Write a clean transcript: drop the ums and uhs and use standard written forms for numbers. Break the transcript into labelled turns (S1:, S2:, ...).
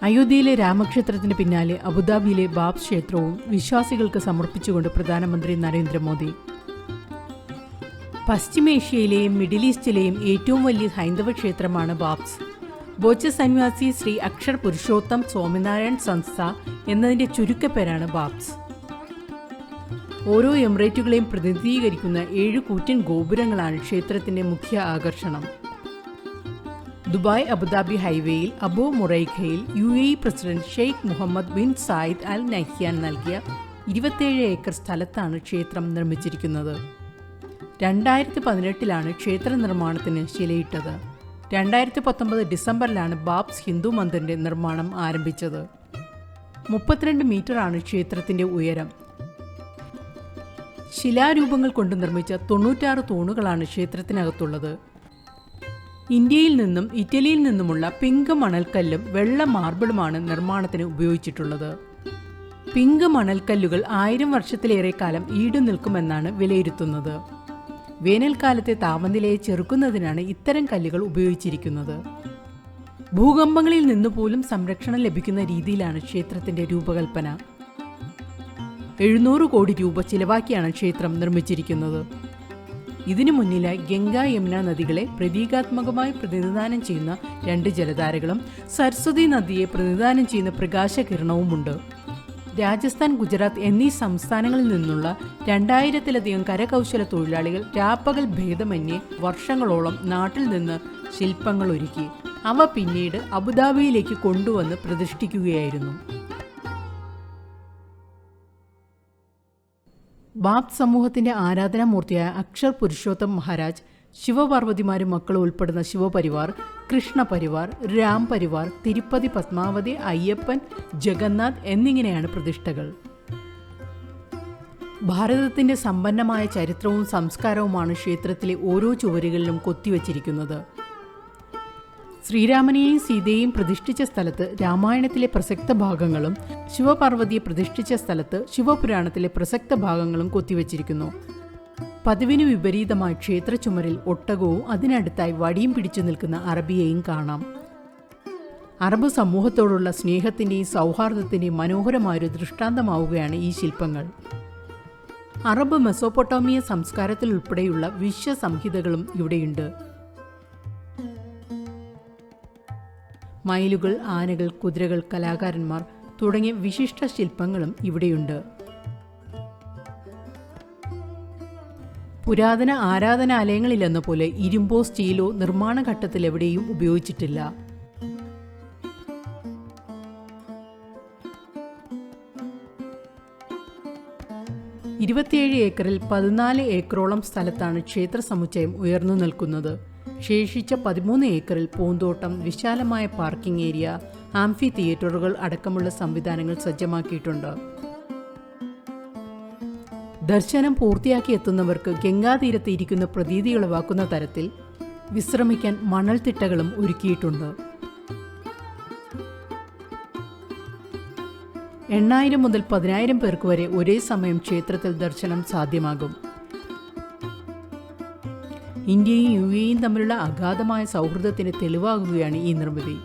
S1: അയോധ്യയിലെ രാമക്ഷേത്രത്തിന് പിന്നാലെ അബുദാബിയിലെ ബാബ്സ് ക്ഷേത്രവും വിശ്വാസികൾക്ക് സമർപ്പിച്ചുകൊണ്ട് പ്രധാനമന്ത്രി നരേന്ദ്രമോദി. പശ്ചിമേഷ്യയിലെയും മിഡിൽ ഈസ്റ്റിലെയും ഏറ്റവും വലിയ ഹൈന്ദവ ക്ഷേത്രമാണ് ബാബ്സ്. ബോച്ച സന്യാസി ശ്രീ അക്ഷർ പുരുഷോത്തം സ്വാമിനാരായൺ സംസ്ഥ എന്നതിൻ്റെ ചുരുക്കപ്പേരാണ് ബാബ്സ്. ഓരോ എമിറേറ്റുകളെയും പ്രതിനിധീകരിക്കുന്ന 7 കൂറ്റൻ ഗോപുരങ്ങളാണ് ക്ഷേത്രത്തിൻ്റെ മുഖ്യ ആകർഷണം. ദുബായ് അബുദാബി ഹൈവേയിൽ അബു മുറൈഖയിൽ UAE president Sheikh Mohamed bin Zayed Al Nahyan നൽകിയ 27 ഏക്കർ സ്ഥലത്താണ് ക്ഷേത്രം നിർമ്മിച്ചിരിക്കുന്നത്. 2018 ക്ഷേത്ര നിർമ്മാണത്തിന് ശിലയിട്ടത്. 2019 ഡിസംബറിലാണ് ബാബ്സ് ഹിന്ദു മന്ദിറിന്റെ നിർമ്മാണം ആരംഭിച്ചത്. 32 മീറ്ററാണ് ക്ഷേത്രത്തിന്റെ ഉയരം. ശിലാരൂപങ്ങൾ കൊണ്ട് നിർമ്മിച്ച 96 തൂണുകളാണ് ക്ഷേത്രത്തിനകത്തുള്ളത്. ഇന്ത്യയിൽ നിന്നും ഇറ്റലിയിൽ നിന്നുമുള്ള പിങ്ക് മണൽക്കല്ലും വെള്ള മാർബിളുമാണ് നിർമ്മാണത്തിന് ഉപയോഗിച്ചിട്ടുള്ളത്. പിങ്ക് മണൽക്കല്ലുകൾ 1000 വർഷത്തിലേറെ കാലം ഈടു നിൽക്കുമെന്നാണ് വിലയിരുത്തുന്നത്. വേനൽക്കാലത്തെ താപനിലയെ ചെറുക്കുന്നതിനാണ് ഇത്തരം കല്ലുകൾ ഉപയോഗിച്ചിരിക്കുന്നത്. ഭൂകമ്പങ്ങളിൽ നിന്നുപോലും സംരക്ഷണം ലഭിക്കുന്ന രീതിയിലാണ് ക്ഷേത്രത്തിന്റെ രൂപകൽപ്പന. 700 കോടി രൂപ ചിലവാക്കിയാണ് ക്ഷേത്രം നിർമ്മിച്ചിരിക്കുന്നത്. ഇതിനു മുന്നിലായി ഗംഗ യമുന നദികളെ പ്രതീകാത്മകമായി പ്രതിനിധാനം ചെയ്യുന്ന 2 ജലധാരകളും സരസ്വതി നദിയെ പ്രതിനിധാനം ചെയ്യുന്ന പ്രകാശകിരണവുമുണ്ട്. രാജസ്ഥാൻ, ഗുജറാത്ത് എന്നീ സംസ്ഥാനങ്ങളിൽ നിന്നുള്ള 2000-ലധികം കരകൗശല തൊഴിലാളികൾ രാപ്പകൽ ഭേദമന്യേ വർഷങ്ങളോളം നാട്ടിൽ നിന്ന് ശില്പങ്ങൾ ഒരുക്കി അവ പിന്നീട് അബുദാബിയിലേക്ക് കൊണ്ടുവന്ന് പ്രതിഷ്ഠിക്കുകയായിരുന്നു. ബാബ്സ് സമൂഹത്തിന്റെ ആരാധനാമൂർത്തിയായ അക്ഷർ പുരുഷോത്തം മഹാരാജ്, ശിവപാർവതിമാരും മക്കളും ഉൾപ്പെടുന്ന ശിവപരിവാർ, കൃഷ്ണ പരിവാർ, രാം പരിവാർ, തിരുപ്പതി പത്മാവതി, അയ്യപ്പൻ, ജഗന്നാഥ് എന്നിങ്ങനെയാണ് പ്രതിഷ്ഠകൾ. ഭാരതത്തിന്റെ സമ്പന്നമായ ചരിത്രവും സംസ്കാരവുമാണ് ക്ഷേത്രത്തിലെ ഓരോ ചുവരുകളിലും കൊത്തിവച്ചിരിക്കുന്നത്. ശ്രീരാമനെയും സീതയെയും പ്രതിഷ്ഠിച്ച സ്ഥലത്ത് രാമായണത്തിലെ പ്രസക്ത ഭാഗങ്ങളും ശിവപാർവതിയെ പ്രതിഷ്ഠിച്ച സ്ഥലത്ത് ശിവപുരാണത്തിലെ പ്രസക്ത ഭാഗങ്ങളും കൊത്തിവച്ചിരിക്കുന്നു. പതിവിന് വിപരീതമായി ക്ഷേത്ര ചുമരിൽ ഒട്ടകവും അതിനടുത്തായി വടിയും പിടിച്ചു നിൽക്കുന്ന അറബിയെയും കാണാം. അറബ് സമൂഹത്തോടുള്ള സ്നേഹത്തിന്റെയും സൗഹാർദ്ദത്തിന്റെയും മനോഹരമായൊരു ദൃഷ്ടാന്തമാവുകയാണ് ഈ ശില്പങ്ങൾ. അറബ് മെസോപ്പൊട്ടാമിയ സംസ്കാരത്തിൽ ഉൾപ്പെടെയുള്ള വിശ്വസംഹിതകളും ഇവിടെയുണ്ട്. മയിലുകൾ, ആനകൾ, കുതിരകൾ, കലാകാരന്മാർ തുടങ്ങിയ വിശിഷ്ട ശില്പങ്ങളും ഇവിടെയുണ്ട്. പുരാതന ആരാധനാലയങ്ങളിലെന്ന പോലെ ഇരുമ്പോ സ്റ്റീലോ നിർമ്മാണ ഘട്ടത്തിൽ എവിടെയും ഉപയോഗിച്ചിട്ടില്ല. ഏക്കറിൽ 14 ഏക്കറോളം സ്ഥലത്താണ് ക്ഷേത്ര സമുച്ചയം ഉയർന്നു നിൽക്കുന്നത്. ശേഷിച്ച 13 ഏക്കറിൽ പൂന്തോട്ടം, വിശാലമായ പാർക്കിംഗ് ഏരിയ, ആംഫി തിയേറ്ററുകൾ അടക്കമുള്ള സംവിധാനങ്ങൾ സജ്ജമാക്കിയിട്ടുണ്ട്. ദർശനം പൂർത്തിയാക്കി എത്തുന്നവർക്ക് ഗംഗാതീരത്ത് ഇരിക്കുന്ന പ്രതീതി ഉളവാക്കുന്ന തരത്തിൽ വിശ്രമിക്കാൻ മണൽത്തിട്ടകളും ഒരുക്കിയിട്ടുണ്ട്. 8,000 മുതൽ 10,000 പേർക്ക് വരെ ഒരേ സമയം ക്ഷേത്രത്തിൽ ദർശനം സാധ്യമാകും. ഇന്ത്യയും UAEയും തമ്മിലുള്ള അഗാധമായ സൗഹൃദത്തിന് തെളിവാകുകയാണ് ഈ നിർമ്മിതി.